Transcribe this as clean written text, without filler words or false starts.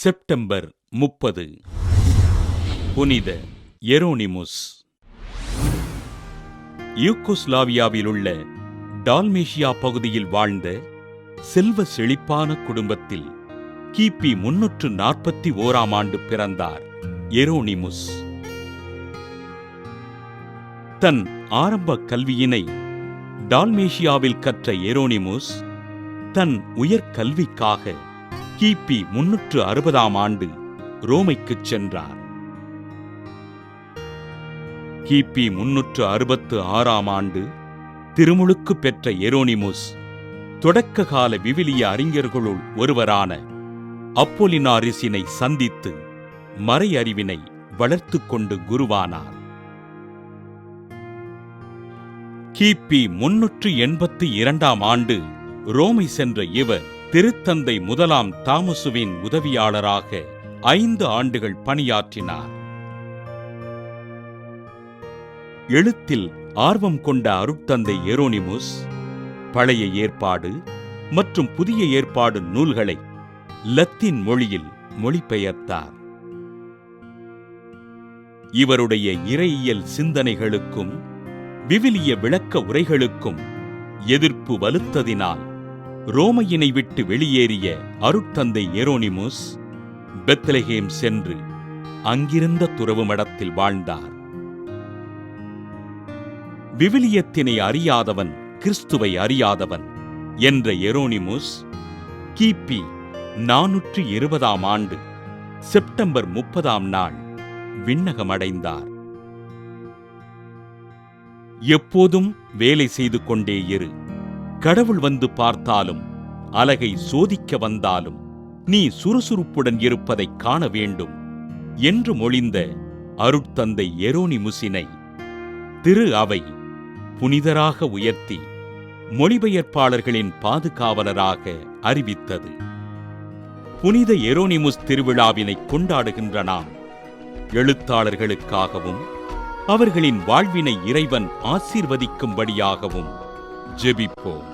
September 30. புனித Hieronymus. யூகோஸ்லாவியாவிலுள்ள Dalmatia பகுதியில் வாழ்ந்த செல்வ செழிப்பான குடும்பத்தில் கிபி 341 பிறந்தார் எரோனிமுஸ். தன் ஆரம்ப கல்வியினை டால்மேஷியாவில் கற்ற எரோனிமுஸ் தன் உயர்கல்விக்காக கிபி 360 ரோமைக்குச் சென்றார். கிபி 366 திருமுழுக்கு பெற்ற எரோனிமுஸ் தொடக்ககால விவிலிய அறிஞர்களுள் ஒருவரான அப்போலினாரிசினை சந்தித்து மறையறிவினை வளர்த்துக் கொண்டு குருவானார். கிபி 382 ரோமை சென்ற இவர் திருத்தந்தை முதலாம் தாமசுவின் உதவியாளராக 5 ஆண்டுகள் பணியாற்றினார். எழுத்தில் ஆர்வம் கொண்ட அருட்தந்தை எரோனிமுஸ் பழைய ஏற்பாடு மற்றும் புதிய ஏற்பாடு நூல்களை லத்தீன் மொழியில் மொழிபெயர்த்தார். இவருடைய இறையியல் சிந்தனைகளுக்கும் விவிலிய விளக்க உரைகளுக்கும் எதிர்ப்பு வலுத்ததினால் ரோமையினை விட்டு வெளியேறிய அருட்தந்தை எரோனிமுஸ் பெத்லகேம் சென்று அங்கிருந்த துறவு மடத்தில் வாழ்ந்தார். விவிலியத்தினை அறியாதவன் கிறிஸ்துவை அறியாதவன் என்ற எரோனிமுஸ் கிபி 420 செப்டம்பர் 30 விண்ணகமடைந்தார். எப்போதும் வேலை செய்து கொண்டே இரு, கடவுள் வந்து பார்த்தாலும் அலகை சோதிக்க வந்தாலும் நீ சுறுசுறுப்புடன் இருப்பதைக் காண வேண்டும் என்று மொழிந்த அருட்தந்தை எரோனிமுசினை திரு அவை புனிதராக உயர்த்தி மொழிபெயர்ப்பாளர்களின் பாதுகாவலராக அறிவித்தது. புனித எரோனிமுஸ் திருவிழாவினை கொண்டாடுகின்ற நாம் எழுத்தாளர்களுக்காகவும் அவர்களின் வாழ்வினை இறைவன் ஆசீர்வதிக்கும்படியாகவும் ஜெபிப்போம்.